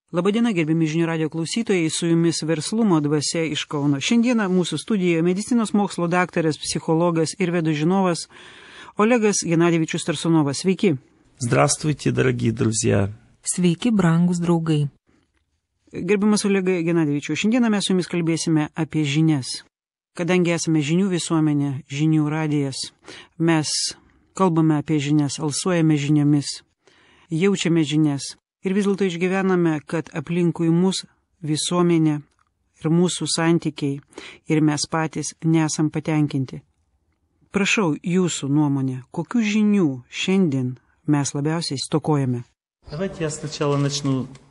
Labadiena, gerbiami žinių radio klausytojai, su jumis Verslumo dvasia iš Kauno. Šiandieną mūsų studijoje medicinos mokslo daktaras, psichologas ir vedų žinovas Olegas Genadievičius Tarsunovas. Sveiki. Здравствуйте, дорогие друзья. Sveiki, brangus draugai. Gerbiamas Olegai Genadievičiu, šiandieną mes su jumis kalbėsime apie žinias. Kadangi esame žinių visuomenė, žinių radijas, mes kalbame apie žinias, alsuojame žiniomis, jaučiame žinias. Ir vis dėlto išgyvename, kad aplinkui mus visuomenė ir mūsų santykiai ir mes patys nesam patenkinti. Prašau jūsų nuomonę, kokių žinių šiandien mes labiausiai stokojame?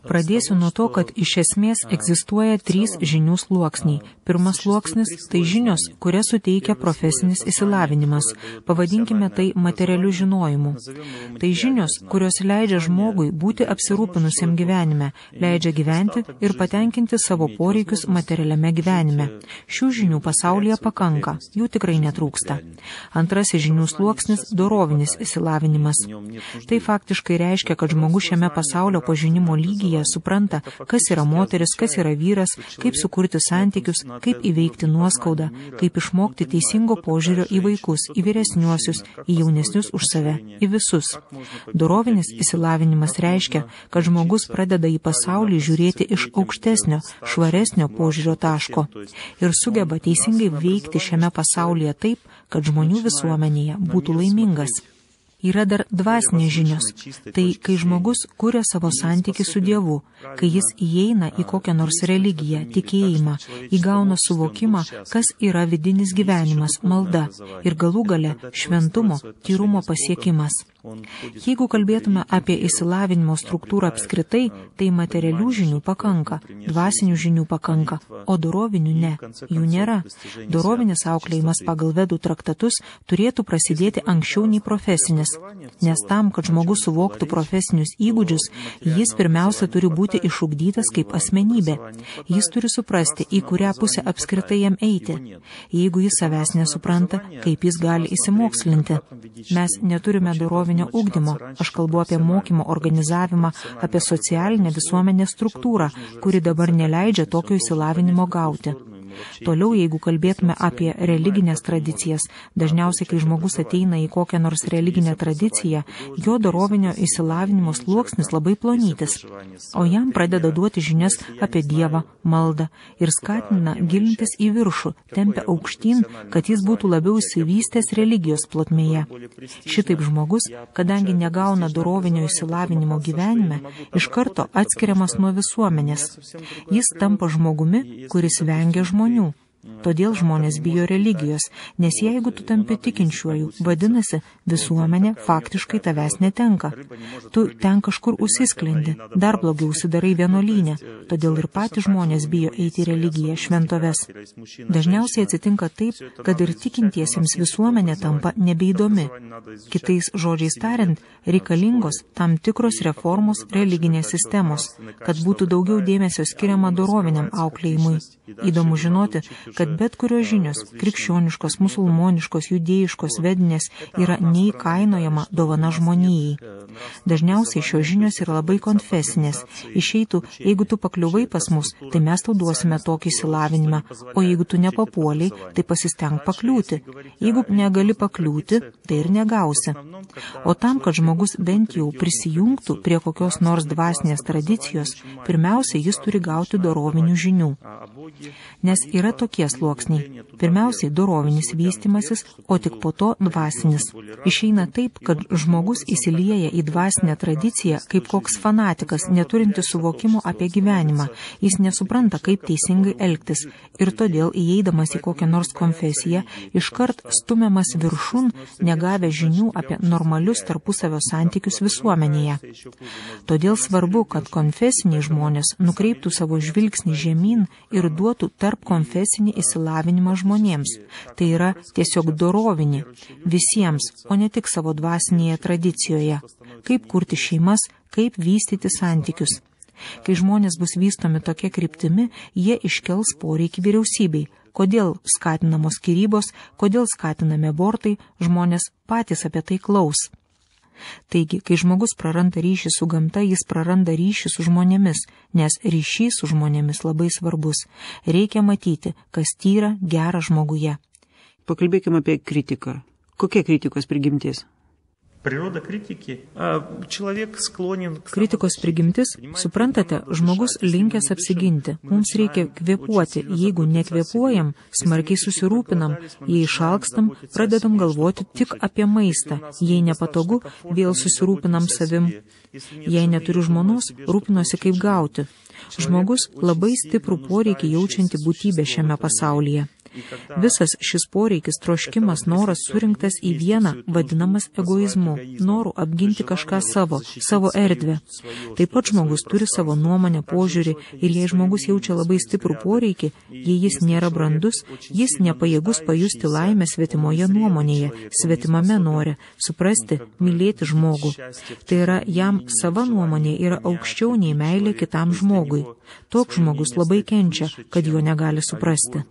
Pradėsiu nuo to, kad iš esmės egzistuoja 3 žinių sluoksniai. Pirmas sluoksnis – tai žinios, kurias suteikia profesinis išsilavinimas. Pavadinkime tai materialiu žinojimu. Tai žinios, kurios leidžia žmogui būti apsirūpinusiam gyvenime, leidžia gyventi ir patenkinti savo poreikius materialiame gyvenime. Šių žinių pasaulyje pakanka, jų tikrai netrūksta. Antrasis žinių sluoksnis – dorovinis išsilavinimas. Tai faktiškai reiškia, kad žmogus šiame pasaulio pažinimo lygyje supranta, kas yra moteris, kas yra vyras, kaip sukurti santykius, kaip įveikti nuoskaudą, kaip išmokti teisingo požiūrio į vaikus, į vyresniuosius, į jaunesnius už save, į visus. Dorovinis išsilavinimas reiškia, kad žmogus pradeda į pasaulį žiūrėti iš aukštesnio, švaresnio požiūrio taško ir sugeba teisingai veikti šiame pasaulyje taip, kad žmonių visuomenėje būtų laimingas. Yra dar dvasinės žinios. Tai kai žmogus kuria savo santykį su Dievu, kai jis įeina į kokią nors religiją, tikėjimą, įgauna suvokimą, kas yra vidinis gyvenimas, malda ir galų gale šventumo, tyrumo pasiekimas. Jeigu kalbėtume apie išsilavinimo struktūrą apskritai, tai materialių žinių pakanka, dvasinių žinių pakanka, o dorovinių ne, jų nėra. Dorovinis auklėjimas pagal vedų traktatus turėtų prasidėti anksčiau nei profesinis, nes tam, kad žmogus suvoktų profesinius įgūdžius, jis pirmiausia turi būti išugdytas kaip asmenybė. Jis turi suprasti, į kurią pusę apskritai jam eiti. Jeigu jis savęs nesupranta, kaip jis gali įsimokslinti. Mes neturime dorovinio ugdymo. Aš kalbu apie mokymo organizavimą, apie socialinę visuomenės struktūrą, kuri dabar neleidžia tokio išsilavinimo gauti. Toliau, jeigu kalbėtume apie religinės tradicijas, dažniausiai, kai žmogus ateina į kokią nors religinę tradiciją, jo dorovinio išsilavinimo sluoksnis labai plonytis, o jam pradeda duoti žinias apie Dievą, maldą ir skatina gilintis į viršų, tempia aukštyn, kad jis būtų labiau įsivystęs religijos plotmėje. Šitaip žmogus, kadangi negauna dorovinio išsilavinimo gyvenime, iš karto atskiriamas nuo visuomenės. Jis tampa žmogumi, kuris vengia žmonių. Todėl žmonės bijo religijos, nes jeigu tu tampi tikinčiuoju, vadinasi, visuomenė faktiškai tavęs netenka. Tu ten kažkur užsisklendi, dar blogiau užsidarai vienuolyne, todėl ir patys žmonės bijo eiti į religiją, šventoves. Dažniausiai atsitinka taip, kad ir tikintiesiems visuomenė tampa nebeįdomi. Kitais žodžiais tariant, reikalingos tam tikros reformos religinės sistemos, kad būtų daugiau dėmesio skiriama doroviniam auklėjimui. Įdomu žinoti, kad bet kurios žinios, krikščioniškos, musulmoniškos, judėjiškos, vedinės, yra neįkainojama dovana žmonijai. Dažniausiai šios žinios yra labai konfesinės. Išeitų, jeigu tu pakliuvai pas mus, tai mes tau duosime tokį išsilavinimą, o jeigu tu nepapuoliai, tai pasistenk pakliūti. Jeigu negali pakliūti, tai ir negausi. O tam, kad žmogus bent jau prisijungtų prie kokios nors dvasinės tradicijos, pirmiausia, jis turi gauti dorovinių žinių. Nes yra tokie sluoksniai. Pirmiausiai dorovinis vystymasis, o tik po to dvasinis. Išeina taip, kad žmogus įsilieja į dvasinę tradiciją kaip koks fanatikas, neturintis suvokimo apie gyvenimą. Jis nesupranta, kaip teisingai elgtis ir todėl įeidamas į kokią nors konfesiją, iškart stumiamas viršun, negavę žinių apie normalius tarpusavio santykius visuomenėje. Todėl svarbu, kad konfesiniai žmonės nukreiptų savo žvilgsnį žemyn ir duotų tarp konfesinį išsilavinimą žmonėms. Tai yra tiesiog dorovinį visiems, o ne tik savo dvasinėje tradicijoje. Kaip kurti šeimas, kaip vystyti santykius. Kai žmonės bus vystomi tokia kryptimi, jie iškels poreikį vyriausybei. Kodėl skatinamos skyrybos, kodėl skatinami abortai, žmonės patys apie tai klaus. Taigi, kai žmogus praranda ryšį su gamta, jis praranda ryšį su žmonėmis, nes ryšys su žmonėmis labai svarbus. Reikia matyti, kas tyra, gera žmoguje. Pakalbėkime apie kritiką. Kokia kritikos prigimtis? Природа критики. Человек склонен к Kritikos prigimtis, suprantate, žmogus linkęs apsiginti. Mums reikia kvėpuoti. Jeigu nekvėpuojam, smarkiai susirūpinam. Jei išalkstam, pradedam galvoti tik apie maistą. Jei nepatogu, vėl susirūpinam savim. Jei neturiu žmonos, rūpinosi kaip gauti. Žmogus labai stiprų poreikį jaučianti būtybė šiame pasaulyje. Visas šis poreikis, troškimas, noras surinktas į vieną, vadinamas egoizmu, noru apginti kažką savo erdvę. Taip pat žmogus turi savo nuomonę, požiūrį ir jei žmogus jaučia labai stiprų poreikį, jei jis nėra brandus, jis nepajėgus pajusti laimę svetimoje nuomonėje, svetimame nore, suprasti, mylėti žmogų. Tai yra, jam sava nuomonė yra aukščiau nei meilė kitam žmogui. Toks žmogus labai kenčia, kad jo negali suprasti.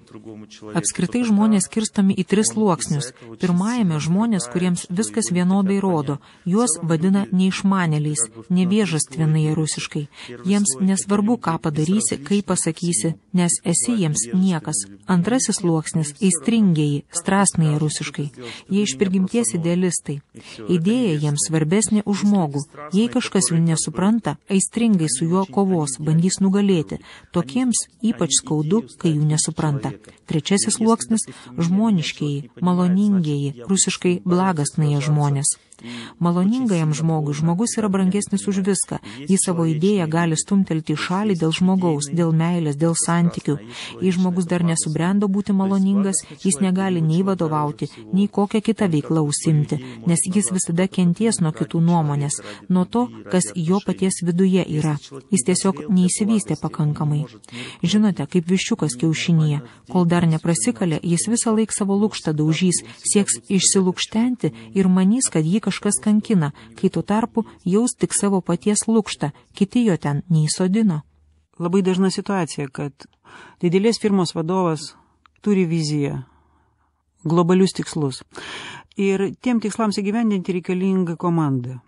Apskritai žmonės skirstomi į 3 sluoksnius. Pirmajame žmonės, kuriems viskas vienodai rodo. Juos vadina neišmanėliais, nevėžastvenai rusiškai. Jiems nesvarbu, ką padarysi, kaip pasakysi, nes esi jiems niekas. Antrasis sluoksnis - aistringieji, strastnai rusiškai. Jie iš prigimties idealistai. Idėja jiems svarbesnė už žmogų. Jei kažkas jų nesupranta, aistringai su juo kovos, bandys nugalėti. Tokiems ypač skaudu, kai jų nesupranta. Trečiasis sluoksnis - žmoniškieji, maloningieji, rusiškai blagastnai žmonės. Maloningajam žmogui žmogus yra brangesnis už viską. Jis savo idėją gali stumtelti į šalį dėl žmogaus, dėl meilės, dėl santykių. Jei žmogus dar nesubrendo būti maloningas, jis negali nei vadovauti, nei kokią kitą veiklą užsimti, nes jis visada kenties nuo kitų nuomonės, nuo to, kas jo paties viduje yra. Jis tiesiog neįsivystė pakankamai. Žinote, kaip viščiukas kiaušinyje, kol dar neprasikalė, jis visą laiką savo lukštą daužys, sieks išsilukštenti ir manys, kad jį kažkas kankina, kai tuo tarpu jaus tik savo paties lukštą, kiti jo ten neįsodino. Labai dažna situacija, kad didelės firmos vadovas turi viziją, globalius tikslus. Ir tiem tikslams įgyvendinti reikalinga komanda.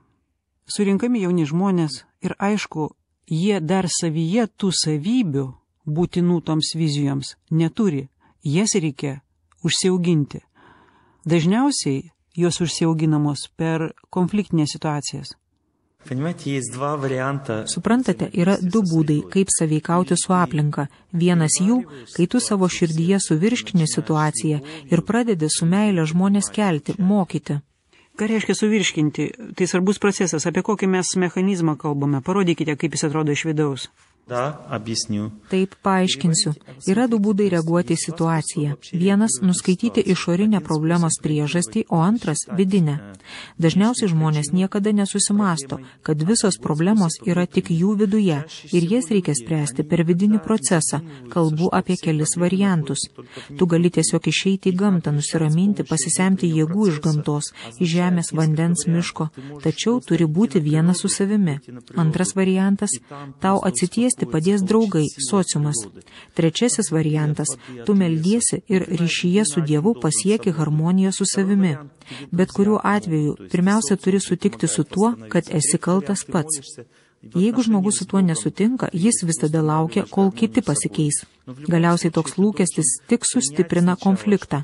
Surinkami jauni žmonės ir aišku, jie dar savyje tų savybių būtinų toms vizijoms neturi. Jas reikia užsiauginti. Dažniausiai jos užsiauginamos per konfliktinės situacijas. Suprantate, yra 2 būdai, kaip sąveikauti su aplinka. Vienas jų, kai tu savo širdyje suvirškini situaciją ir pradedi su meile žmonės kelti, mokyti. Ką reiškia suvirškinti? Tai svarbus procesas. Apie kokį mes mechanizmą kalbame? Parodykite, kaip jis atrodo iš vidaus. Taip, paaiškinsiu. Yra 2 būdai reaguoti į situaciją. Vienas - nuskaityti išorinę problemos priežastį, o antras - vidinę. Dažniausiai žmonės niekada nesusimasto, kad visos problemos yra tik jų viduje ir jas reikia spręsti per vidinį procesą. Kalbu apie kelis variantus. Tu gali tiesiog išeiti į gamtą, nusiraminti, pasisemti jėgų iš gamtos, iš žemės, vandens, miško, tačiau turi būti vienas su savimi. Antras variantas - tau atsitiesti padės draugai, sociumas. Trečiasis variantas - tu meldiesi ir ryšyje su Dievu pasieki harmoniją su savimi. Bet kuriuo atveju pirmiausia turi sutikti su tuo, kad esi kaltas pats. Jeigu žmogus su tuo nesutinka, jis visada laukia, kol kiti pasikeis. Galiausiai toks lūkestis tik sustiprina konfliktą.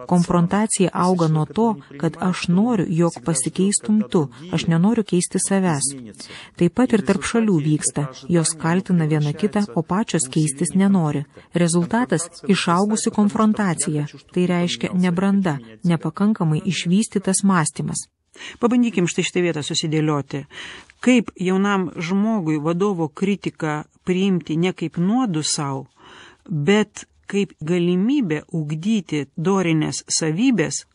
Konfrontacija auga nuo to, kad aš noriu, jog pasikeistum tu, aš nenoriu keisti savęs. Taip pat ir tarp šalių vyksta, jos kaltina viena kitą, o pačios keistis nenori. Rezultatas - išaugusi konfrontacija. Tai reiškia nebranda, nepakankamai išvystytas mąstymas. Pabandykim šitą vietą susidėlioti. Kaip jaunam žmogui vadovo kritiką priimti ne kaip nuodų savo, bet kaip galimybę ugdyti dorinės savybės,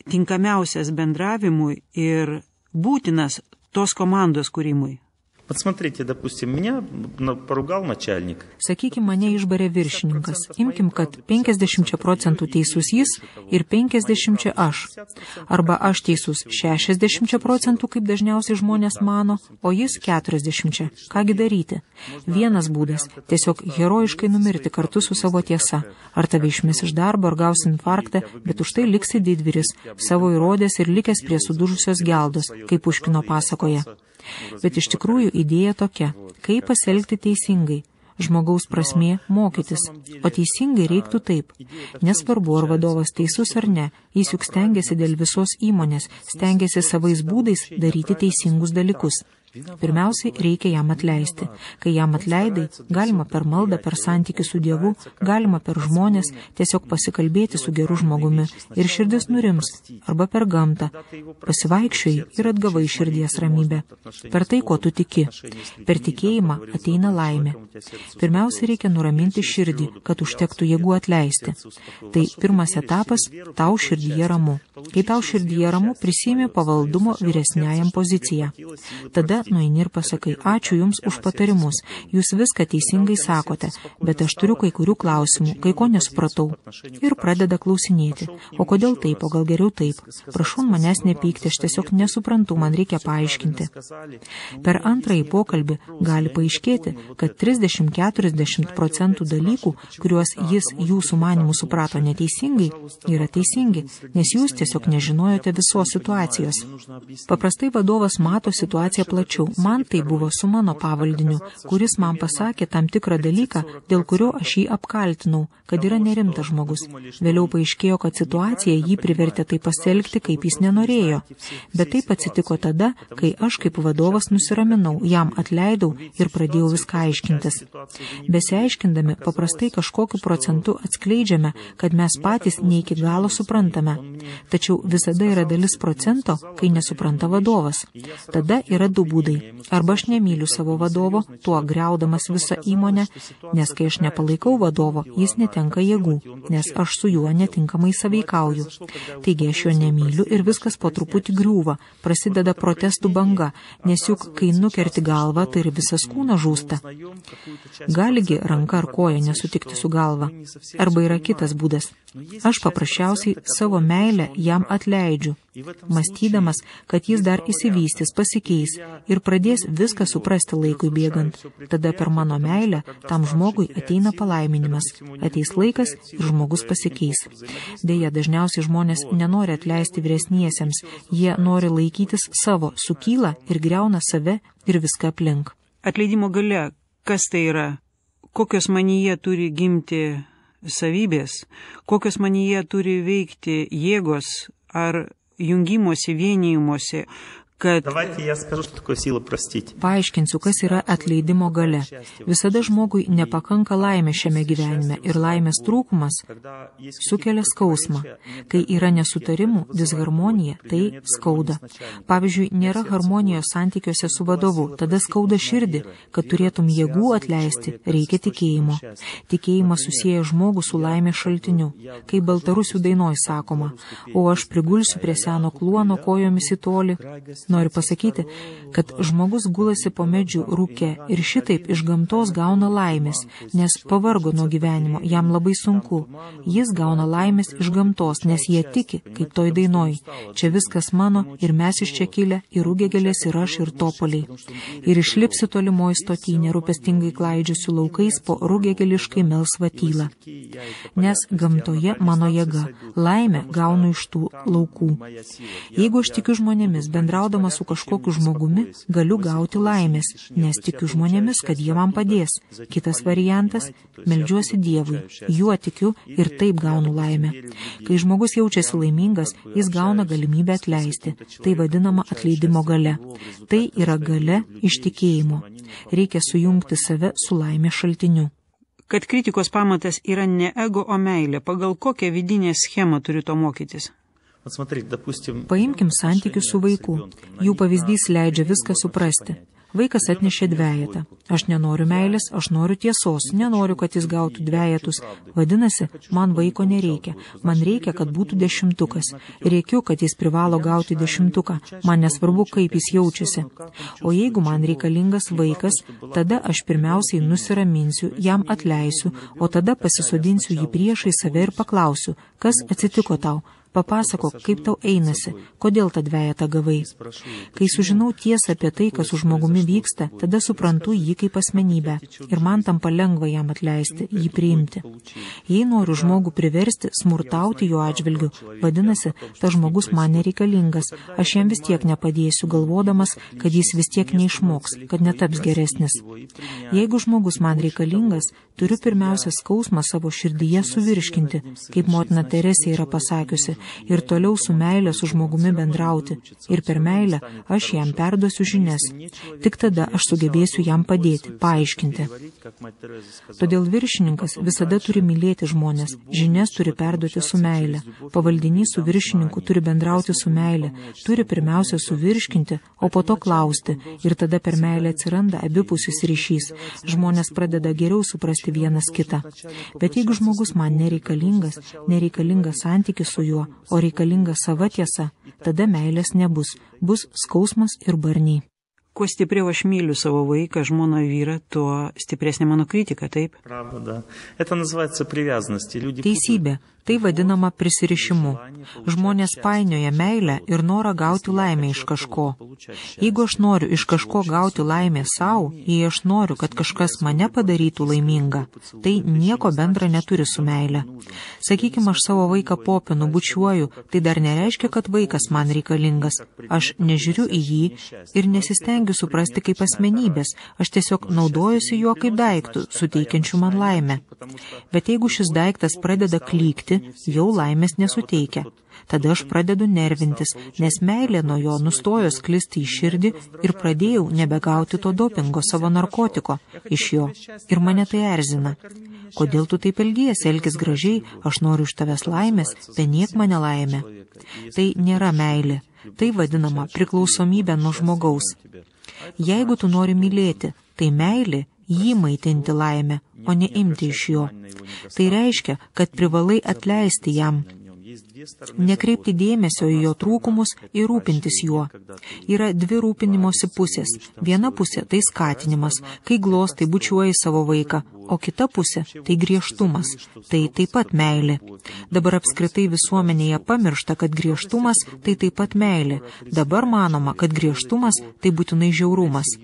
tinkamiausias bendravimui ir būtinas tos komandos kūrimui. Вот смотрите, допустим, меня поругал начальник. Sakykime, mane išbarė viršininkas. Imkim, kad 50% teisus jis ir 50% aš. Arba aš teisus 60%, kaip dažniausiai žmonės mano, o jis 40%. Kągi daryti? Vienas būdas – tiesiog herojiškai numirti kartu su savo tiesa. Ar tave išmes iš darbo, ar gausi infarktą, bet už tai liksi didvyris, savo įrodęs ir likęs prie sudužusios geldos, kaip Puškino pasakoje. Bet iš tikrųjų idėja tokia, kaip pasielgti teisingai. Žmogaus prasmė – mokytis, o teisingai reiktų taip. Nesvarbu, ar vadovas teisus ar ne, jis juk stengiasi dėl visos įmonės, stengiasi savais būdais daryti teisingus dalykus. Pirmiausiai reikia jam atleisti. Kai jam atleidai, galima per maldą, per santykį su Dievu, galima per žmonės, tiesiog pasikalbėti su geru žmogumi ir širdis nurims, arba per gamtą. Pasivaikščiojai ir atgavai širdies ramybę. Per tai, ko tu tiki. Per tikėjimą ateina laimė. Pirmiausia, reikia nuraminti širdį, kad užtektų jėgų atleisti. Tai pirmas etapas – tau širdyje ramu. Kai tau širdyje ramu, prisiimi pavaldumo vyresniajam poziciją. Tada nueini ir pasakai, ačiū Jums už patarimus, Jūs viską teisingai sakote, bet aš turiu kai kurių klausimų, kai ko nesupratau. Ir pradeda klausinėti, o kodėl taip, o gal geriau taip. Prašau manęs nepykti, aš tiesiog nesuprantu, man reikia paaiškinti. Per antrąjį pokalbį gali paaiškėti, kad 30–40% dalykų, kuriuos jis jūsų manimų suprato neteisingai, yra teisingi, nes jūs tiesiog nežinojote visos situacijos. Paprastai vadovas mato situaciją plačiau. Man tai buvo su mano pavaldiniu, kuris man pasakė tam tikrą dalyką, dėl kurio aš jį apkaltinau, kad yra nerimtas žmogus. Vėliau paaiškėjo, kad situacija jį privertė tai pasielgti, kaip jis nenorėjo. Bet taip atsitiko tada, kai aš kaip vadovas nusiraminau, jam atleidau ir pradėjau viską aiškintis. Besiaiškindami, paprastai kažkokiu procentu atskleidžiame, kad mes patys ne iki galo suprantame. Tačiau visada yra dalis procento, kai nesupranta vadovas. Tada yra du būdai. Arba aš nemyliu savo vadovo, tuo griaudamas visą įmonę, nes kai aš nepalaikau vadovo, jis netenka jėgų, nes aš su juo netinkamai sąveikauju. Taigi aš jo nemyliu ir viskas po truputį griūva, prasideda protestų banga, nes juk kai nukerti galvą, tai ir visas kūnas žūsta. Galigi ranka ar koja nesutikti su galva. Arba yra kitas būdas. Aš paprasčiausiai savo meilę jam atleidžiu, mąstydamas, kad jis dar įsivystys, pasikeis ir pradės viską suprasti laikui bėgant. Tada per mano meilę tam žmogui ateina palaiminimas, ateis laikas ir žmogus pasikeis. Deja, dažniausiai žmonės nenori atleisti vyresniesiems, jie nori laikytis savo, sukyla ir griauna save ir viską aplink. Atleidimo galia, kas tai yra? Kokios manyje turi gimti savybės, kokios manyje turi veikti jėgos ar jungimosi, vienijimuose, kad... Давайте я скажу, что такое сила простить. Paaiškinsiu, kas yra atleidimo galia. Visada žmogui nepakanka laimė šiame gyvenime ir laimės trūkumas sukelia skausmą. Kai yra nesutarimų, disharmonija, tai skauda. Pavyzdžiui, nėra harmonijos santykiuose su vadovu, tada skauda širdį, kad turėtum jėgų atleisti, reikia tikėjimo. Tikėjimas susieja žmogų su laimės šaltiniu. Kaip baltarusių dainoj sakoma, o aš prigulsiu prie seno kluono kojomis į tolį. Noriu pasakyti, kad žmogus gulasi po medžių rūke ir šitaip iš gamtos gauna laimės, nes pavargo nuo gyvenimo, jam labai sunku. Jis gauna laimės iš gamtos, nes jie tiki, kaip toj dainoj. Čia viskas mano ir mes iš čia kilę, ir rūgėgelės, ir aš, ir topoliai. Ir išlipsi tolimoj stotynė, rūpestingai klaidžiusiu laukais po rūgėgeliškai melsvą tylą. Nes gamtoje mano jėga, laimę gaunu iš tų laukų. Jeigu aš tikiu žmonėmis, bendraudamas su kažkokiu žmogumi, galiu gauti laimės, nes tikiu žmonėmis, kad jie man padės. Kitas variantas – meldžiuosi Dievui, juo tikiu ir taip gaunu laimę. Kai žmogus jaučiasi laimingas, jis gauna galimybę atleisti. Tai vadinama atleidimo galia. Tai yra galia iš tikėjimo. Reikia sujungti save su laimės šaltiniu. Kad kritikos pamatas yra ne ego, o meilė, pagal kokią vidinę schemą turi to mokytis? Paimkim santykius su vaiku. Jų pavyzdys leidžia viską suprasti. Vaikas atnešė dvejetą. Aš nenoriu meilės, aš noriu tiesos, nenoriu, kad jis gautų dvejetus. Vadinasi, man vaiko nereikia. Man reikia, kad būtų 10. Reikiu, kad jis privalo gauti 10. Man nesvarbu, kaip jis jaučiasi. O jeigu man reikalingas vaikas, tada aš pirmiausiai nusiraminsiu, jam atleisiu, o tada pasisodinsiu jį priešai save ir paklausiu, kas atsitiko tau. Papasakok, kaip tau einasi, kodėl tą dvejetą gavai. Kai sužinau tiesą apie tai, kas su žmogumi vyksta, tada suprantu jį kaip asmenybę ir man tampa lengva jam atleisti, jį priimti. Jei noriu žmogų priversti smurtauti jo atžvilgiu, vadinasi, tas žmogus man nereikalingas, aš jam vis tiek nepadėsiu, galvodamas, kad jis vis tiek neišmoks, kad netaps geresnis. Jeigu žmogus man reikalingas, turiu pirmiausia skausmą savo širdyje suvirškinti, kaip motina Teresė yra pasakiusi, ir toliau su meilė su žmogumi bendrauti. Ir per meilę aš jam perduosiu žinias. Tik tada aš sugebėsiu jam padėti, paaiškinti. Todėl viršininkas visada turi mylėti žmonės, žinias turi perduoti su meilė. Pavaldinys su viršininku turi bendrauti su meilė, turi pirmiausia suvirškinti, o po to klausti. Ir tada per meilę atsiranda abipusis ryšys. Žmonės pradeda geriau suprasti vienas kitą. Bet jeigu žmogus man nereikalingas santykis su juo, o reikalinga sava tiesa, tada meilės nebus, bus skausmas ir barniai. Kuo stipriau aš myliu savo vaiką, žmoną, vyrą, tuo stipresnė mano kritika, taip? Teisybė. Tai vadinama prisirišimu. Žmonės painioja meilę ir norą gauti laimę iš kažko. Jeigu aš noriu iš kažko gauti laimę savo, jei aš noriu, kad kažkas mane padarytų laimingą, tai nieko bendra neturi su meilė. Sakykime, aš savo vaiką popinu, bučiuoju, tai dar nereiškia, kad vaikas man reikalingas. Aš nežiūriu į jį ir nesistengiu suprasti kaip asmenybės. Aš tiesiog naudojusi juo kaip daiktų, suteikiančių man laimę. Bet jeigu šis daiktas pradeda klykti, jau laimės nesuteikia. Tada aš pradedu nervintis, nes meilė nuo jo nustojo sklisti į širdį ir pradėjau nebegauti to dopingo, savo narkotiko iš jo. Ir mane tai erzina. Kodėl tu taip elgiesi, elkis gražiai, aš noriu iš tavęs laimės, peniek mane laimę. Tai nėra meilė. Tai vadinama priklausomybė nuo žmogaus. Jeigu tu nori mylėti, tai meilė jį maitinti laimę, o ne imti iš jo. Tai reiškia, kad privalai atleisti jam, nekreipti dėmesio į jo trūkumus ir rūpintis juo. Yra dvi rūpinimosi pusės. Viena pusė tai skatinimas, kai glostai bučiuoji savo vaiką, o kita pusė tai griežtumas, tai taip pat meilė. Dabar apskritai visuomenėje pamiršta, kad griežtumas tai taip pat meilė. Dabar manoma, kad griežtumas tai būtinai žiaurumas.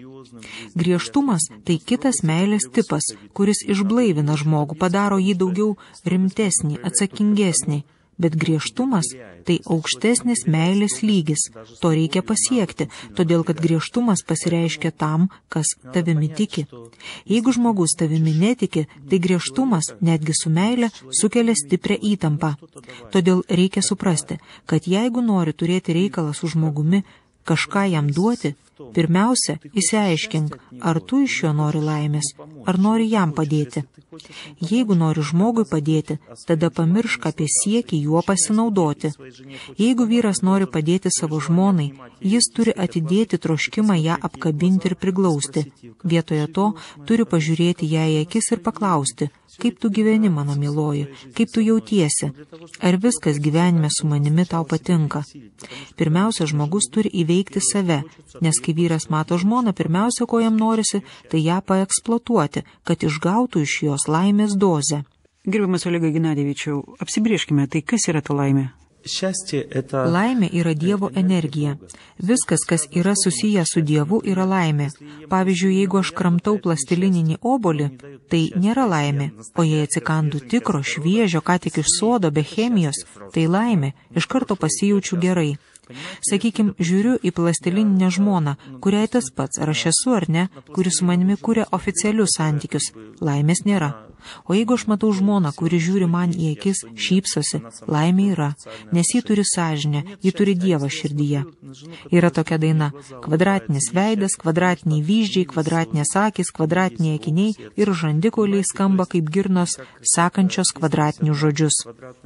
Griežtumas tai kitas meilės tipas, kuris išblaivina žmogų, padaro jį daugiau rimtesnį, atsakingesnį. Bet griežtumas tai aukštesnis meilės lygis. To reikia pasiekti, todėl kad griežtumas pasireiškia tam, kas tavimi tiki. Jeigu žmogus tavimi netiki, tai griežtumas, netgi su meile, sukelia stiprią įtampą. Todėl reikia suprasti, kad jeigu nori turėti reikalą su žmogumi, kažką jam duoti, pirmiausia, išsiaiškink, ar tu iš jo nori laimės, ar nori jam padėti. Jeigu nori žmogui padėti, tada pamiršk apie siekį juo pasinaudoti. Jeigu vyras nori padėti savo žmonai, jis turi atidėti troškimą ją apkabinti ir priglausti. Vietoje to turi pažiūrėti ją į akis ir paklausti, kaip tu gyveni, mano mieloji, kaip tu jautiesi, ar viskas gyvenime su manimi tau patinka. Pirmiausia, žmogus turi įveikti save, nes kai vyras mato žmoną, pirmiausia, ko jam norisi, tai ją paeksploatuoti, kad išgautų iš jos laimės dozę. Gerbiamas Olegai Genadievičiau, apsibrėžkime, tai kas yra ta laimė? Laimė yra Dievo energija. Viskas, kas yra susiję su Dievu, yra laimė. Pavyzdžiui, jeigu aš kramtau plastilininį obuolį, tai nėra laimė. O jei atsikandu tikro, šviežio, ką tik iš sodo, be chemijos, tai laimė, iš karto pasijaučiu gerai. Sakykim, žiūriu į plastilininę žmoną, kuriai tas pats, ar aš esu ar ne, kuri su manimi kuria oficialius santykius. Laimės nėra. O jeigu aš matau žmoną, kuri žiūri man į akis, šypsosi, laimė yra, nes ji turi sąžinę, ji turi Dievą širdyje. Yra tokia daina: kvadratinis veidas, kvadratiniai vyzdžiai, kvadratinės akys, kvadratiniai akiniai ir žandikauliai skamba kaip girnos, sakančios kvadratinius žodžius.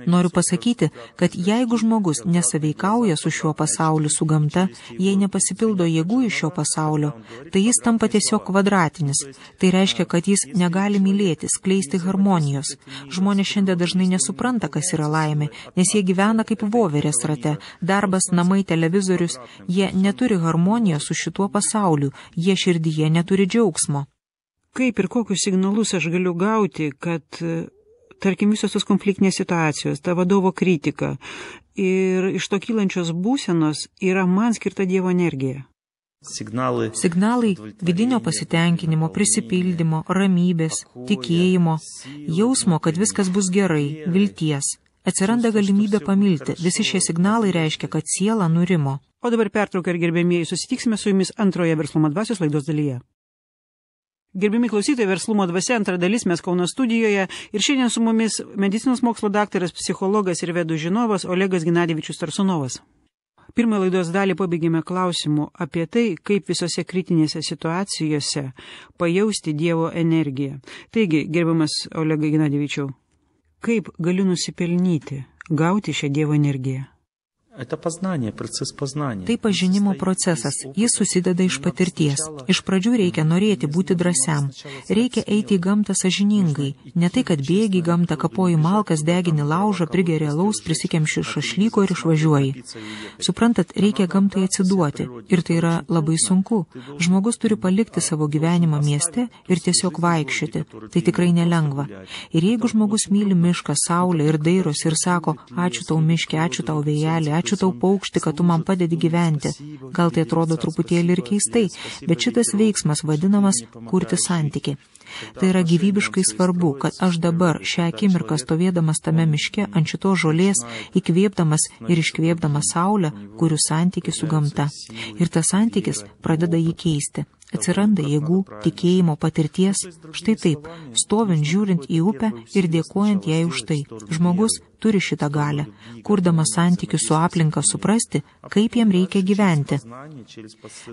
Noriu pasakyti, kad jeigu žmogus nesaveikauja su šiuo pasauliu, su gamta, jei nepasipildo jėgų iš šio pasaulio, tai jis tampa tiesiog kvadratinis. Tai reiškia, kad jis negali mylėti, skleisti harmonijos. Žmonės šiandien dažnai nesupranta, kas yra laimė, nes jie gyvena kaip voverės rate. Darbas, namai, televizorius, jie neturi harmonijos su šituo pasauliu, jie širdyje neturi džiaugsmo. Kaip ir kokius signalus aš galiu gauti, kad, tarkim, visos tos konfliktinės situacijos, ta vadovo kritika ir iš to kylančios būsenos yra man skirta Dievo energija? Signalai vidinio pasitenkinimo, prisipildymo, ramybės, tikėjimo, jausmo, kad viskas bus gerai, vilties. Atsiranda galimybė pamilti. Visi šie signalai reiškia, kad siela nurimo. O dabar pertrauka ir gerbėmieji, susitiksime su jumis antroje Verslumo dvasios laidos dalyje. Gerbiami klausytojai, Verslumo dvasia, antra dalis, mes Kauno studijoje ir šiandien su mumis medicinos mokslo daktaras, psichologas ir vedų žinovas Olegas Genadievičius Tarsunovas. Pirmą laidos dalį pabaigėme klausimu apie tai, kaip visose kritinėse situacijose pajausti Dievo energiją. Taigi, gerbiamas Olegai Genadievičiau, kaip galiu nusipelnyti, gauti šią Dievo energiją? Tai pažinimo procesas, jis susideda iš patirties. Iš pradžių reikia norėti būti drąsiam. Reikia eiti į gamtą sąžiningai. Ne tai, kad bėgi į gamtą, kapoji malkas, degini laužą, prigeri alaus, prisikemši šašlyko ir išvažiuoji. Suprantat, reikia gamtai atsiduoti. Ir tai yra labai sunku. Žmogus turi palikti savo gyvenimą mieste ir tiesiog vaikščioti. Tai tikrai nelengva. Ir jeigu žmogus myli mišką, saulę ir dairosi ir sako, ačiū tau miške, ačiū tau vėjelį, ačiū tau paukšti, kad tu man padedi gyventi. Gal tai atrodo truputėlį ir keistai, bet šitas veiksmas vadinamas kurti santykį. Tai yra gyvybiškai svarbu, kad aš dabar šią akimirką stovėdamas tame miške ant šitos žolės, įkvėpdamas ir iškvėpdamas saulę, kuriu santykį su gamta. Ir tas santykis pradeda jį keisti. Atsiranda jėgų, tikėjimo, patirties. Štai taip, stovint, žiūrint į upę ir dėkojant jai už tai. Žmogus turi šitą galią, kurdamas santykių su aplinka suprasti, kaip jam reikia gyventi.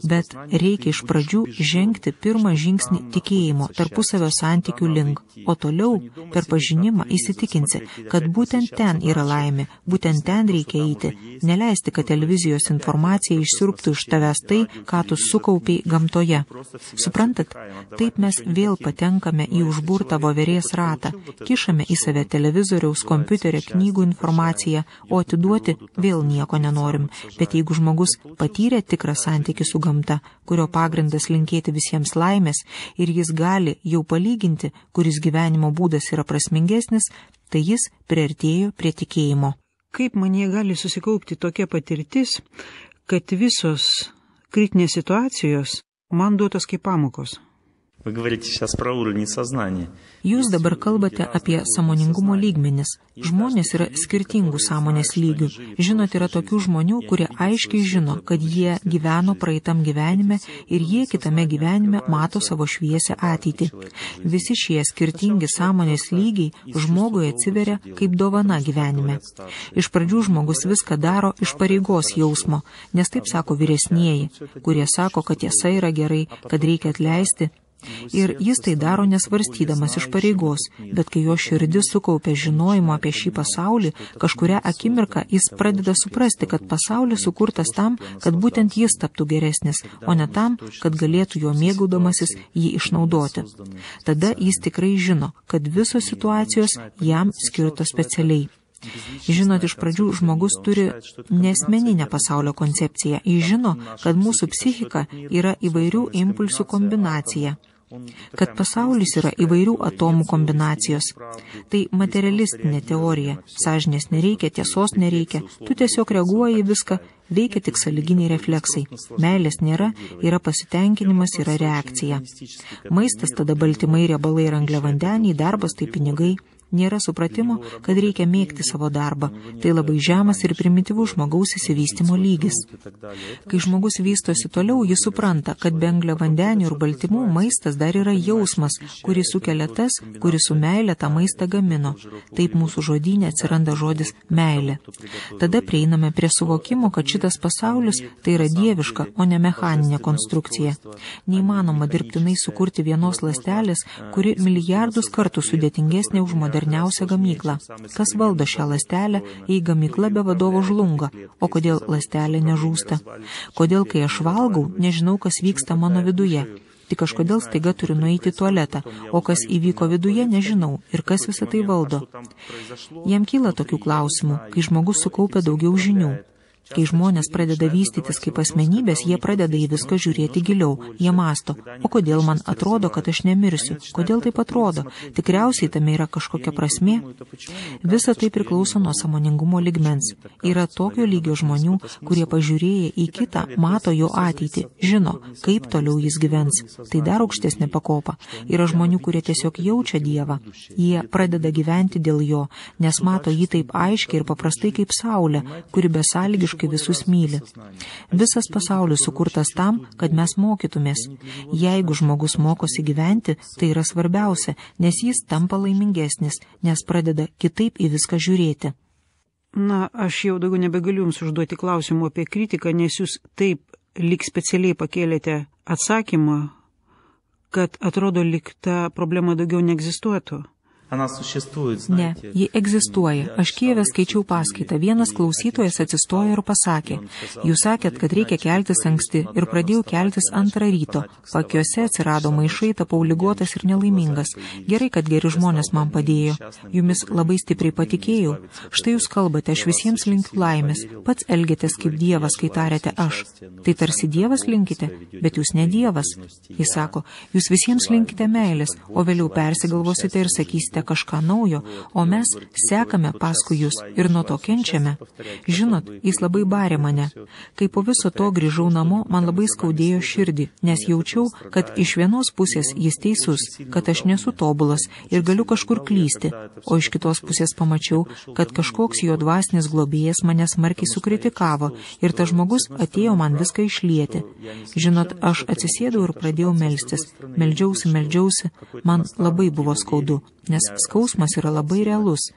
Bet reikia iš pradžių žengti pirmą žingsnį tikėjimo, tarpusavio santykių link, o toliau per pažinimą įsitikinsi, kad būtent ten yra laimė, būtent ten reikia eiti, neleisti, kad televizijos informacija išsiurbtų iš tavęs tai, ką tu sukaupiai gamtoje. Suprantat, taip mes vėl patenkame į užburtą voverės ratą, kišame į save televizoriaus, kompiuterio, knygų informaciją, o atiduoti vėl nieko nenorim. Bet jeigu žmogus patyrė tikrą santykį su gamta, kurio pagrindas linkėti visiems laimės, ir jis gali jau palyginti, kuris gyvenimo būdas yra prasmingesnis, tai jis priartėjo prie tikėjimo. Kaip manyje gali susikaupti tokia patirtis, kad visos kritinės situacijos man duotos kaip pamokos? Jūs dabar kalbate apie sąmoningumo lygmenis. Žmonės yra skirtingų sąmonės lygių. Žinot, yra tokių žmonių, kurie aiškiai žino, kad jie gyveno praeitam gyvenime ir jie kitame gyvenime mato savo šviesią ateitį. Visi šie skirtingi sąmonės lygiai žmogui atsiveria kaip dovana gyvenime. Iš pradžių žmogus viską daro iš pareigos jausmo, nes taip sako vyresnieji, kurie sako, kad tiesa yra gerai, kad reikia atleisti. Ir jis tai daro nesvarstydamas iš pareigos, bet kai jo širdis sukaupia žinojimo apie šį pasaulį, kažkurią akimirką jis pradeda suprasti, kad pasaulis sukurtas tam, kad būtent jis taptų geresnis, o ne tam, kad galėtų jo mėgaudamasis jį išnaudoti. Tada jis tikrai žino, kad visos situacijos jam skirtos specialiai. Žinot, iš pradžių žmogus turi nesmeninę pasaulio koncepciją. Jis žino, kad mūsų psichika yra įvairių impulsų kombinacija, kad pasaulis yra įvairių atomų kombinacijos. Tai materialistinė teorija. Sąžinės nereikia, tiesos nereikia. Tu tiesiog reaguoji į viską, veikia tik sąlyginiai refleksai. Meilės nėra, yra pasitenkinimas, yra reakcija. Maistas tada baltymai, riebalai ir angliavandeniai, darbas tai pinigai. Nėra supratimo, kad reikia mėgti savo darbą. Tai labai žemas ir primityvus žmogaus įsivystymo lygis. Kai žmogus vystosi toliau, jis supranta, kad be angliavandenių ir baltymų maistas dar yra jausmas, kurį sukelia tas, kuris su meile tą maistą gamino. Taip mūsų žodyne atsiranda žodis meilė. Tada prieiname prie suvokimo, kad šitas pasaulis tai yra dieviška, o ne mechaninė konstrukcija. Neįmanoma dirbtinai sukurti vienos ląstelės, kuri milijardus kartų sudėtingesnė už moderniausią gamyklą. Kas valdo šią ląstelę, jei gamykla be vadovo žlunga? O kodėl ląstelė nežūsta? Kodėl, kai aš valgau, nežinau, kas vyksta mano viduje? Tik kažkodėl staiga turiu nueiti į tualetą, o kas įvyko viduje, nežinau, ir kas visą tai valdo. Jam kyla tokių klausimų, kai žmogus sukaupia daugiau žinių. Kai žmonės pradeda vystytis kaip asmenybės, jie pradeda į viską žiūrėti giliau. Jie mąsto, o kodėl man atrodo, kad aš nemirsiu? Kodėl taip atrodo? Tikriausiai tame yra kažkokia prasmė. Visa tai priklauso nuo sąmoningumo lygmens. Yra tokio lygio žmonių, kurie pažiūrėję į kitą, mato jo ateitį, žino, kaip toliau jis gyvens. Tai dar aukštesnė pakopa. Yra žmonių, kurie tiesiog jaučia Dievą. Jie pradeda gyventi dėl jo, nes mato jį taip aiškiai ir paprastai kaip saulė, kuri besąlygiškai visus myli. Visas pasaulis sukurtas tam, kad mes mokytumės. Jeigu žmogus mokosi gyventi, tai yra svarbiausia, nes jis tampa laimingesnis, nes pradeda kitaip į viską žiūrėti. Na, aš jau daugiau nebegaliu jums užduoti klausimų apie kritiką, nes jūs taip lyg specialiai pakėlėte atsakymą, kad atrodo, lyg ta problema daugiau neegzistuotų. Ne, ji egzistuoja. Aš Kijeve skaičiau paskaitą. Vienas klausytojas atsistojo ir pasakė, jūs sakėt, kad reikia keltis anksti ir pradėjau keltis 2 ryto. Pakiuose atsirado maišai, tapau ligotas ir nelaimingas. Gerai, kad geri žmonės man padėjo. Jumis labai stipriai patikėjau. Štai jūs kalbate, aš visiems linkiu laimės. Pats elgiatės kaip Dievas, kai tarėte aš. Tai tarsi Dievas linkite, bet jūs ne Dievas. Jis sako, jūs visiems linkite meilės, o vėliau persigalvosite ir sakysite kažką naujo, o mes sekame paskui jūs ir nuo to kenčiame. Žinot, jis labai barė mane. Kai po viso to grįžau namo, man labai skaudėjo širdį, nes jaučiau, kad iš vienos pusės jis teisus, kad aš nesu tobulas ir galiu kažkur klysti, o iš kitos pusės pamačiau, kad kažkoks jo dvasinis globėjas mane smarkiai sukritikavo ir tas žmogus atėjo man viską išlieti. Žinot, aš atsisėdau ir pradėjau melstis. Meldžiausi, man labai buvo skaudu, nes skausmas yra labai realus.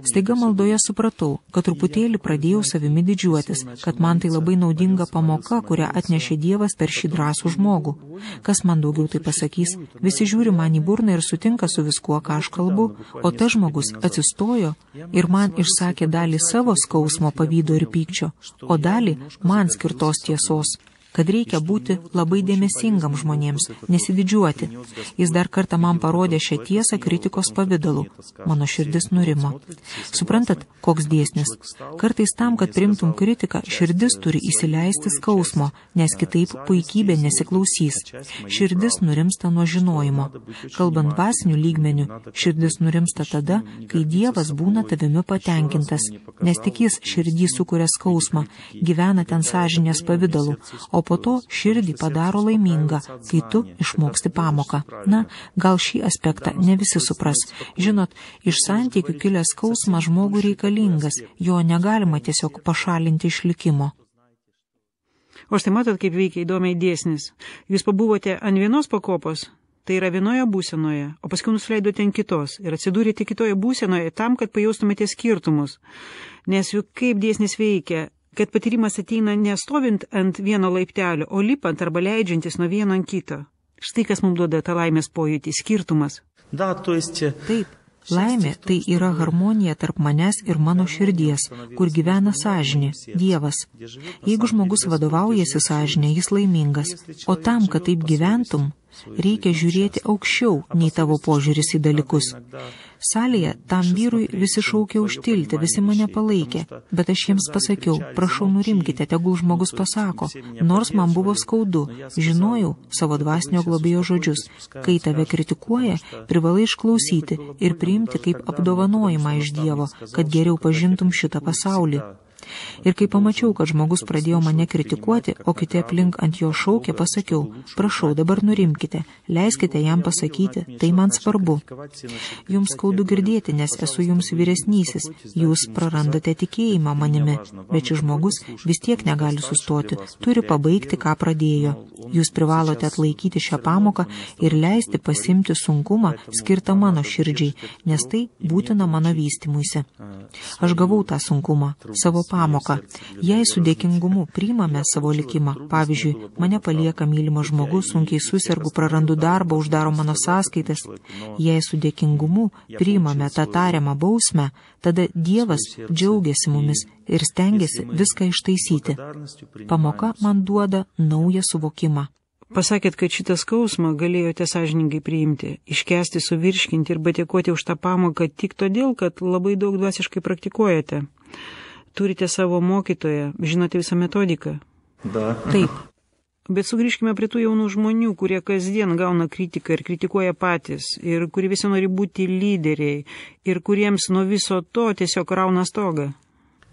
Staiga maldoje supratau, kad truputėlį pradėjau savimi didžiuotis, kad man tai labai naudinga pamoka, kurią atnešė Dievas per šį drąsų žmogų. Kas man daugiau tai pasakys? Visi žiūri man į burną ir sutinka su viskuo, ką aš kalbu, o tas žmogus atsistojo ir man išsakė dalį savo skausmo, pavydo ir pykčio, o dalį man skirtos tiesos, kad reikia būti labai dėmesingam žmonėms, nesididžiuoti. Jis dar kartą man parodė šią tiesą kritikos pavidalu. Mano širdis nurimo. Suprantat, koks dėsnis? Kartais tam, kad priimtum kritiką, širdis turi įsileisti skausmo, nes kitaip puikybė nesiklausys. Širdis nurimsta nuo žinojimo. Kalbant dvasiniu lygmeniu, širdis nurimsta tada, kai Dievas būna tavimi patenkintas, nes tik jis širdį sukuria skausmą, gyvena ten sąžinės pavidalu, o po to širdį padaro laimingą, kai tu išmoksti pamoką. Na, gal šį aspektą ne visi supras. Žinot, iš santykių kilęs skausmas žmogui reikalingas, jo negalima tiesiog pašalinti iš likimo. O štai matot, kaip veikia įdomiai dėsnis. Jūs pabuvote ant vienos pakopos, tai yra vienoje būsenoje, o paskui nusileidote ant kitos ir atsidūrėte kitoje būsenoje tam, kad pajaustumėte skirtumus. Nes juk kaip dėsnis veikia, kad patyrimas ateina nestovint ant vieno laiptelio, o lipant arba leidžiantis nuo vieno ant kito. Štai kas mums duoda tą laimės pojūtį, skirtumas. Taip, laimė tai yra harmonija tarp manęs ir mano širdies, kur gyvena sąžinė, Dievas. Jeigu žmogus vadovaujasi sąžinė, jis laimingas. O tam, kad taip gyventum, reikia žiūrėti aukščiau nei tavo požiūris į dalykus. Salėje tam vyrui visi šaukė užtilti, visi mane palaikė, bet aš jiems pasakiau, prašau nurimkite, tegul žmogus pasako, nors man buvo skaudu, žinojau savo dvasinio globėjo žodžius, kai tave kritikuoja, privalai išklausyti ir priimti kaip apdovanojimą iš Dievo, kad geriau pažintum šitą pasaulį. Ir kai pamačiau, kad žmogus pradėjo mane kritikuoti, o kiti aplink ant jo šaukė, pasakiau, prašau, dabar nurimkite, leiskite jam pasakyti, tai man svarbu. Jums skaudu girdėti, nes esu jums vyresnysis, jūs prarandate tikėjimą manimi, bet šis žmogus vis tiek negali sustoti, turi pabaigti, ką pradėjo. Jūs privalote atlaikyti šią pamoką ir leisti pasimti sunkumą skirtą mano širdžiai, nes tai būtina mano vystymuisi. Aš gavau tą sunkumą, savo pamoką. Jei su dėkingumu priimame savo likimą, pavyzdžiui, mane palieka mylimas žmogus, sunkiai susergu, prarandu darbą, uždaro mano sąskaitas. Jei su dėkingumu priimame tą tariamą bausmę, tada Dievas džiaugiasi mumis ir stengiasi viską ištaisyti. Pamoka man duoda naują suvokimą. Pasakėt, kad šitą skausmą galėjote sąžiningai priimti, iškęsti, suvirškinti ir padėkoti už tą pamoką tik todėl, kad labai daug dvasiškai praktikuojate. Turite savo mokytoją, žinote visą metodiką. Da. Taip. Bet sugrįžkime prie tų jaunų žmonių, kurie kasdien gauna kritiką ir kritikuoja patys, ir kurie visi nori būti lyderiai, ir kuriems nuo viso to tiesiog rauna stogą.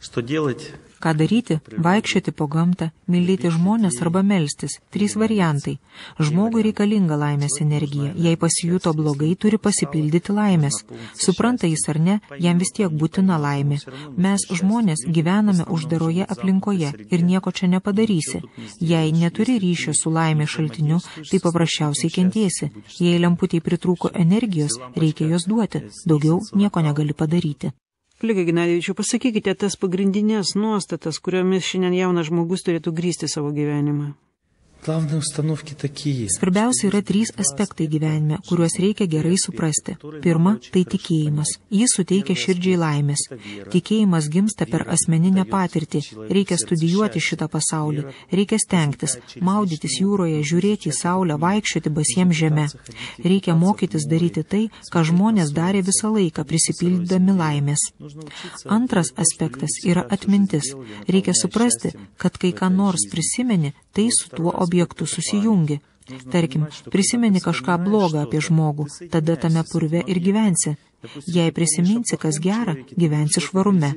Что делать? Ką daryti? Vaikščioti po gamtą, mylėti žmonės arba melstis. 3 variantai. Žmogui reikalinga laimės energija. Jei pasijuto blogai, turi pasipildyti laimės. Supranta jis ar ne, jam vis tiek būtina laimė. Mes žmonės gyvename uždaroje aplinkoje ir nieko čia nepadarysi. Jei neturi ryšio su laimės šaltiniu, tai paprasčiausiai kentėsi. Jei lemputei pritrūko energijos, reikia jos duoti. Daugiau nieko negali padaryti. Kolega Genadijevičiau, pasakykite tas pagrindinės nuostatas, kuriomis šiandien jaunas žmogus turėtų grįsti savo gyvenimą. Главные установки такие. Svarbiausia yra 3 aspektai gyvenime, kuriuos reikia gerai suprasti. Pirma, tai tikėjimas. Jis suteikia širdžiai laimės. Tikėjimas gimsta per asmeninę patirtį. Reikia studijuoti šitą pasaulį. Reikia stengtis, maudytis jūroje, žiūrėti į saulę, vaikščioti basiems žeme. Reikia mokytis daryti tai, ką žmonės darė visą laiką, prisipildydami laimės. Antras aspektas yra atmintis. Reikia suprasti, kad kai ką nors prisimeni, tai su tuo objektu susijungi. Tarkim, prisimeni kažką blogą apie žmogų, tada tame purve ir gyvensi. Jei prisiminsi, kas gera, gyvensi švarume.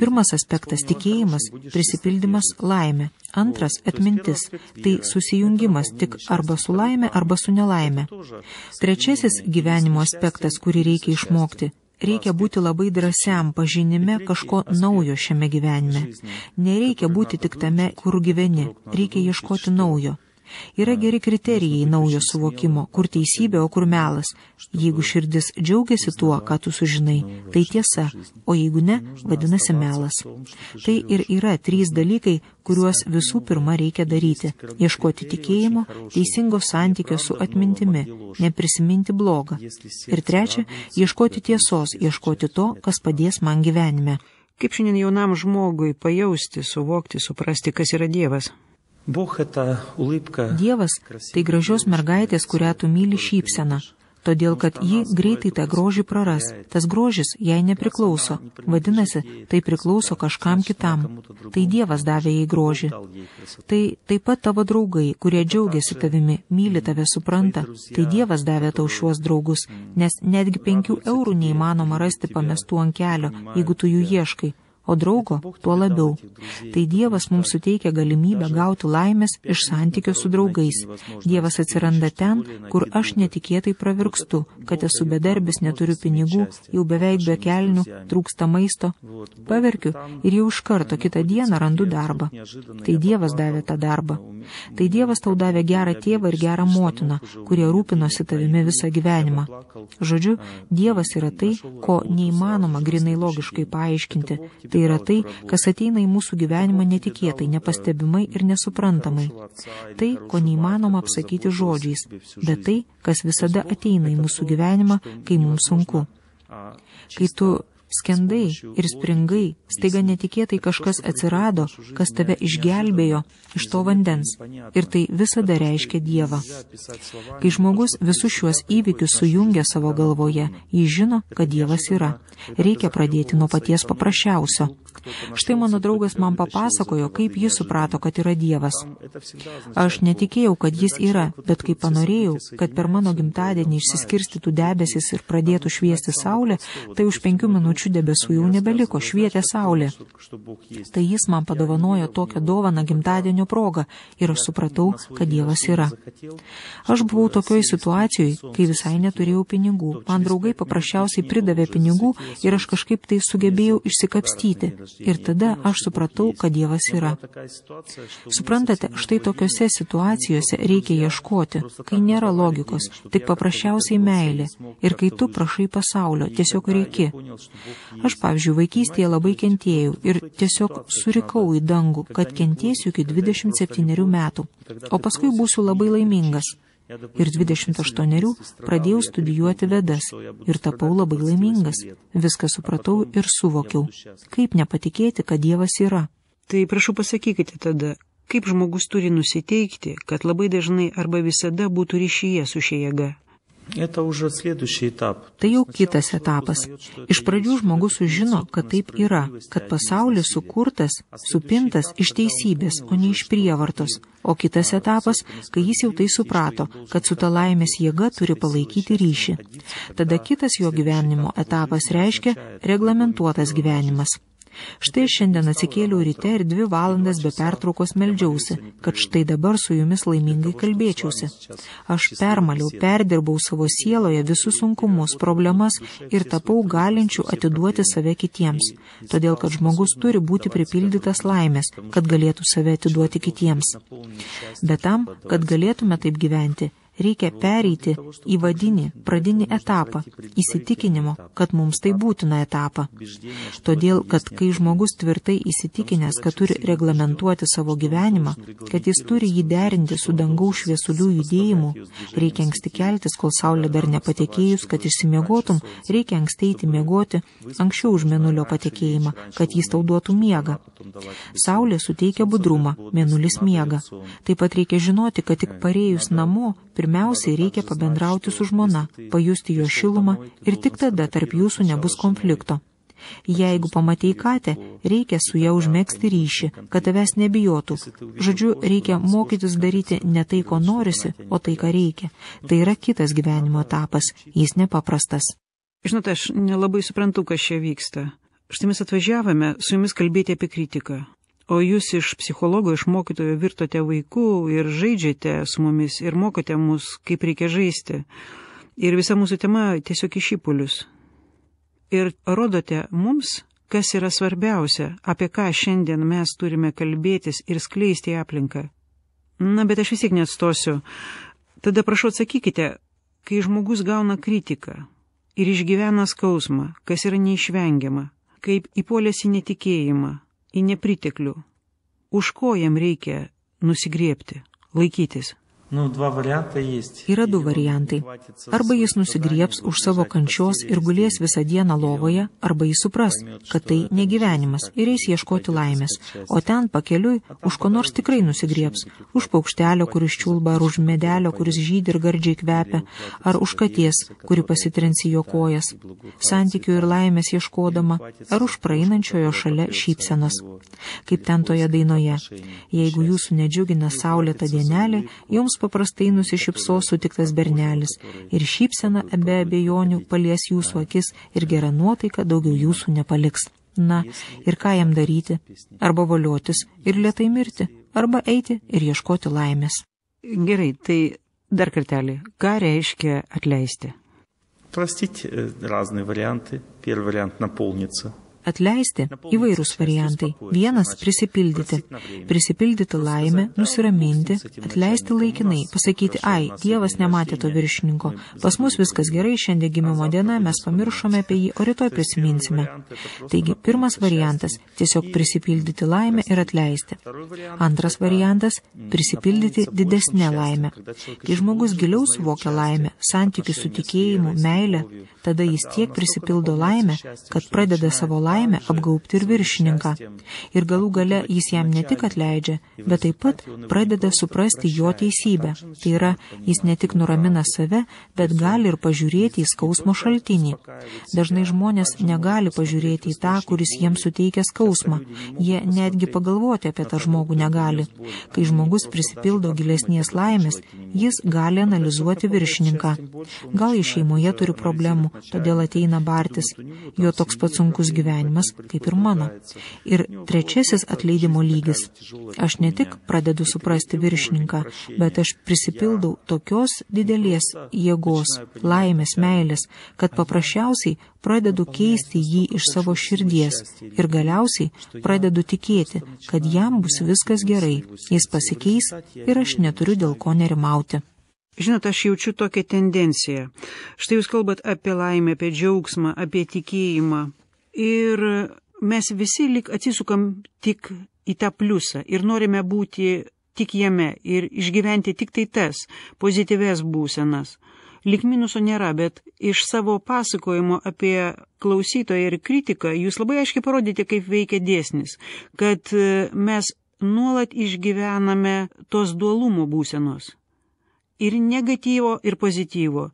Pirmas aspektas – tikėjimas, prisipildymas laimė. Antras – atmintis, tai susijungimas tik arba su laimė, arba su nelaimė. Trečiasis gyvenimo aspektas, kurį reikia išmokti. Reikia būti labai drąsiam pažinime kažko naujo šiame gyvenime. Nereikia būti tik tame, kur gyveni. Reikia ieškoti naujo. Yra geri kriterijai naujo suvokimo, kur teisybė, o kur melas. Jeigu širdis džiaugiasi tuo, ką tu sužinai, tai tiesa, o jeigu ne, vadinasi melas. Tai ir yra 3 dalykai, kuriuos visų pirma reikia daryti. Ieškoti tikėjimo, teisingo santykio su atmintimi, neprisiminti blogą. Ir 3, ieškoti tiesos, ieškoti to, kas padės man gyvenime. Kaip šiandien jaunam žmogui pajausti, suvokti, suprasti, kas yra Dievas? Dievas – tai gražios mergaitės, kurią tu myli šypsena, todėl kad ji greitai tą grožį praras. Tas grožis jai nepriklauso. Vadinasi, tai priklauso kažkam kitam. Tai Dievas davė jai grožį. Tai taip pat tavo draugai, kurie džiaugiasi tavimi, myli tave, supranta. Tai Dievas davė tau šiuos draugus, nes netgi 5 eurų neįmanoma rasti pamestų ant kelio, jeigu tu jų ieškai. O draugo tuo labiau. Tai Dievas mums suteikia galimybę gauti laimės iš santykio su draugais. Dievas atsiranda ten, kur aš netikėtai pravirkstu, kad esu bedarbis, neturiu pinigų, jau beveik be kelnių, trūksta maisto. Paverkiu ir jau iš karto kitą dieną randu darbą. Tai Dievas davė tą darbą. Tai Dievas tau davė gerą tėvą ir gerą motiną, kurie rūpinosi tavimi visą gyvenimą. Žodžiu, Dievas yra tai, ko neįmanoma grinai logiškai paaiškinti. Tai yra tai, kas ateina į mūsų gyvenimą netikėtai, nepastebimai ir nesuprantamai. Tai, ko neįmanoma apsakyti žodžiais, bet tai, kas visada ateina į mūsų gyvenimą, kai mums sunku. Kai tu skendai ir springai, staiga netikėtai kažkas atsirado, kas tave išgelbėjo iš to vandens. Ir tai visada reiškia Dievą. Kai žmogus visus šiuos įvykius sujungia savo galvoje, jis žino, kad Dievas yra. Reikia pradėti nuo paties paprasčiausio. Štai mano draugas man papasakojo, kaip jis suprato, kad yra Dievas. Aš netikėjau, kad jis yra, bet kai panorėjau, kad per mano gimtadienį išsiskirstytų debesis ir pradėtų šviesti saulė, tai už 5 minučių pačių debesų jau nebeliko, švietė saulė. Tai jis man padovanojo tokią dovaną gimtadienio progą ir aš supratau, kad Dievas yra. Aš buvau tokioj situacijoje, kai visai neturėjau pinigų. Man draugai paprasčiausiai pridavė pinigų ir aš kažkaip tai sugebėjau išsikapstyti. Ir tada aš supratau, kad Dievas yra. Suprantate, štai tokiose situacijose reikia ieškoti, kai nėra logikos, tik paprasčiausiai meilė. Ir kai tu prašai pasaulio, tiesiog reiki. Aš, pavyzdžiui, vaikystėje labai kentėjau ir tiesiog surikau į dangų, kad kentėsiu iki 27 metų, o paskui būsiu labai laimingas. Ir 28 pradėjau studijuoti Vedas ir tapau labai laimingas. Viską supratau ir suvokiau. Kaip nepatikėti, kad Dievas yra? Tai prašau pasakykite tada, kaip žmogus turi nusiteikti, kad labai dažnai arba visada būtų ryšyje su šia jėga? Tai jau kitas etapas. Iš pradžių žmogus sužino, kad taip yra, kad pasaulis sukurtas, supintas iš teisybės, o ne iš prievartos. O kitas etapas, kai jis jau tai suprato, kad su ta laimės jėga turi palaikyti ryšį. Tada kitas jo gyvenimo etapas reiškia reglamentuotas gyvenimas. Štai šiandien atsikėliau ryte ir 2 valandas be pertraukos meldžiausi, kad štai dabar su jumis laimingai kalbėčiausi. Aš perdirbau savo sieloje visus sunkumus, problemas ir tapau galinčių atiduoti save kitiems. Todėl, kad žmogus turi būti pripildytas laimės, kad galėtų save atiduoti kitiems. Bet tam, kad galėtume taip gyventi, reikia pereiti į pradinį etapą, įsitikinimo, kad mums tai būtina etapą. Todėl, kad kai žmogus tvirtai įsitikinęs, kad turi reglamentuoti savo gyvenimą, kad jis turi jį derinti su dangaus šviesulių judėjimu, reikia anksti keltis, kol saulė dar nepatekėjus, kad išsimiegotum, reikia anksti eiti miegoti, anksčiau už mėnulio patekėjimą, kad jis tau duotų miegą. Saulė suteikia budrumą, mėnulis miega. Taip pat reikia žinoti, kad tik parėjus namo, pirmiausiai reikia pabendrauti su žmona, pajusti jo šilumą ir tik tada tarp jūsų nebus konflikto. Jeigu pamatei katę, reikia su ją užmegzti ryšį, kad tavęs nebijotų. Žodžiu, reikia mokytis daryti ne tai, ko norisi, o tai, ką reikia. Tai yra kitas gyvenimo etapas, jis nepaprastas. Žinote, aš nelabai suprantu, kas čia vyksta. Štai mes atvažiavome su jumis kalbėti apie kritiką. O jūs iš psichologo, iš mokytojo virtote vaikų ir žaidžiate su mumis ir mokote mus, kaip reikia žaisti. Ir visa mūsų tema tiesiog įšipulius. Ir rodote mums, kas yra svarbiausia, apie ką šiandien mes turime kalbėtis ir skleisti į aplinką. Na, bet aš vis tiek neatstosiu. Tada prašau atsakykite, kai žmogus gauna kritiką ir išgyvena skausmą, kas yra neišvengiama, kaip įpuolęs į netikėjimą, į nepriteklių. Už ko jam reikia nusigriebti, laikytis? Yra 2 variantai. Arba jis nusigriebs už savo kančios ir gulės visą dieną lovoje, arba jis supras, kad tai negyvenimas ir eis ieškoti laimės. O ten pakeliui už ko nors tikrai nusigriebs. Už paukštelio, kuris čiulba, ar už medelio, kuris žydi ir gardžiai kvepia, ar už katės, kuri pasitrensi jo kojas, santykių ir laimės ieškodama, ar už praeinančiojo šalia šypsenos. Kaip ten toje dainoje. Jeigu jūsų nedžiugina saulėta dienelė, jums paprastai nusišypsos sutiktas bernelis ir šypsena be abejonių palies jūsų akis ir gera nuotaika daugiau jūsų nepaliks. Na, ir ką jam daryti? Arba voliotis ir lėtai mirti, arba eiti ir ieškoti laimės. Gerai, tai dar kartelį, ką reiškia atleisti? Простить разные варианты. Первый вариант наполниться. Atleisti įvairūs variantai. Vienas – prisipildyti. Prisipildyti laimę, nusiraminti, atleisti laikinai, pasakyti, ai, Dievas nematė to viršininko. Pas mus viskas gerai, šiandien gimimo diena, mes pamiršome apie jį, o rytoj prisiminsime. Taigi, pirmas variantas – tiesiog prisipildyti laimę ir atleisti. Antras variantas – prisipildyti didesnę laimę. Kai žmogus giliau suvokia laimę, santykių su tikėjimu, meilė, tada jis tiek prisipildo laimę, kad pradeda savo laimę laimė apgaubti ir viršininką. Ir galų gale jis jam ne tik atleidžia, bet taip pat pradeda suprasti jo teisybę. Tai yra, jis ne tik nuramina save, bet gali ir pažiūrėti į skausmo šaltinį. Dažnai žmonės negali pažiūrėti į tą, kuris jiems suteikia skausmą. Jie netgi pagalvoti apie tą žmogų negali. Kai žmogus prisipildo gilesnės laimės, jis gali analizuoti viršininką. Gal jis šeimoje turi problemų, todėl ateina bartis. Jo toks pats sunkus gyvenimas, kaip ir mano. Ir trečiasis atleidimo lygis. Aš ne tik pradedu suprasti viršininką, bet aš prisipildau tokios didelės jėgos, laimės, meilės, kad paprasčiausiai pradedu keisti jį iš savo širdies ir galiausiai pradedu tikėti, kad jam bus viskas gerai, jis pasikeis ir aš neturiu dėl ko nerimauti. Žinot, aš jaučiu tokią tendenciją. Štai jūs kalbat apie laimę, apie džiaugsmą, apie tikėjimą. Ir mes visi lyg atsisukam tik į tą pliusą ir norime būti tik jame ir išgyventi tik tai tas pozityves būsenas. Lyg minuso nėra, bet iš savo pasakojimo apie klausytoją ir kritiką jūs labai aiškiai parodėte, kaip veikia dėsnis, kad mes nuolat išgyvename tos dualumo būsenos. Ir negatyvo, ir pozityvo.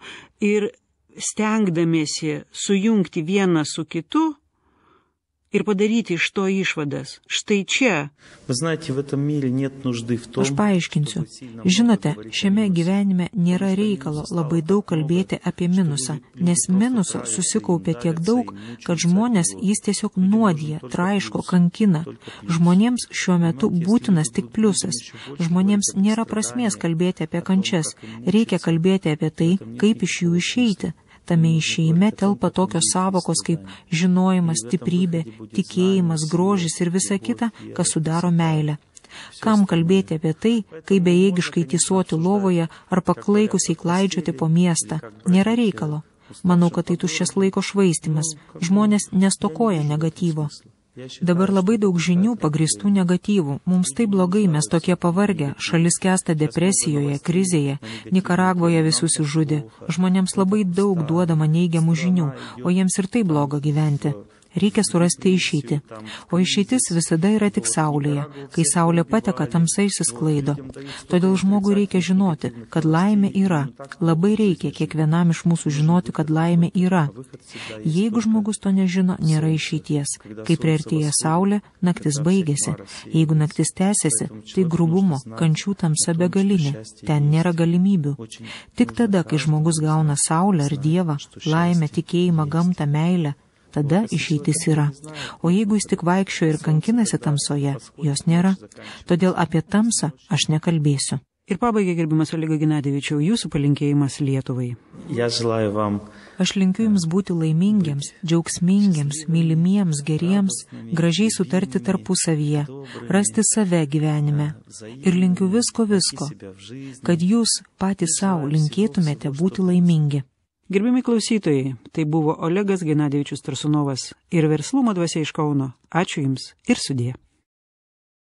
Ir stengdamiesi sujungti vieną su kitu ir padaryti iš to išvadas. Štai čia. Aš paaiškinsiu. Žinote, šiame gyvenime nėra reikalo labai daug kalbėti apie minusą, nes minuso susikaupia tiek daug, kad žmonės jis tiesiog nuodija, traiško, kankina. Žmonėms šiuo metu būtinas tik pliusas. Žmonėms nėra prasmės kalbėti apie kančias. Reikia kalbėti apie tai, kaip iš jų išeiti. Tame išėjime telpa tokios savokos kaip žinojimas, stiprybė, tikėjimas, grožis ir visa kita, kas sudaro meilę. Kam kalbėti apie tai, kaip bejėgiškai tysoti lovoje ar paklaikusiai klaidžioti po miestą? Nėra reikalo. Manau, kad tai tuščias laiko švaistymas. Žmonės nestokoja negatyvo. Dabar labai daug žinių pagristų negatyvų. Mums tai blogai, mes tokie pavargę. Šalis kęsta depresijoje, krizėje. Nikaragvoje visus išžudė. Žmonėms labai daug duodama neigiamų žinių, o jiems ir tai bloga gyventi. Reikia surasti išeitį. O išeitis visada yra tik saulėje. Kai saulė pateka, tamsa išsisklaido. Todėl žmogui reikia žinoti, kad laimė yra. Labai reikia kiekvienam iš mūsų žinoti, kad laimė yra. Jeigu žmogus to nežino, nėra išeities. Kai priartėja saulė, naktis baigėsi. Jeigu naktis tęsiasi, tai grubumo, kančių tamsa begalinė. Ten nėra galimybių. Tik tada, kai žmogus gauna saulę ar dievą, laimę, tikėjimą, gamtą, meilę, tada išeitis yra. O jeigu jis tik vaikščioja ir kankinasi tamsoje, jos nėra. Todėl apie tamsą aš nekalbėsiu. Ir pabaigai, gerbiamas Olega Genadijevičiau, jūsų palinkėjimas Lietuvai. Aš linkiu jums būti laimingiems, džiaugsmingiems, mylimiems, geriems, gražiai sutarti tarpusavyje, rasti save gyvenime. Ir linkiu visko, kad jūs patys savo linkėtumėte būti laimingi. Gerbiami klausytojai, tai buvo Olegas Genadijevičius Tarsunovas ir Verslumo dvasia iš Kauno. Ačiū Jums ir sudie.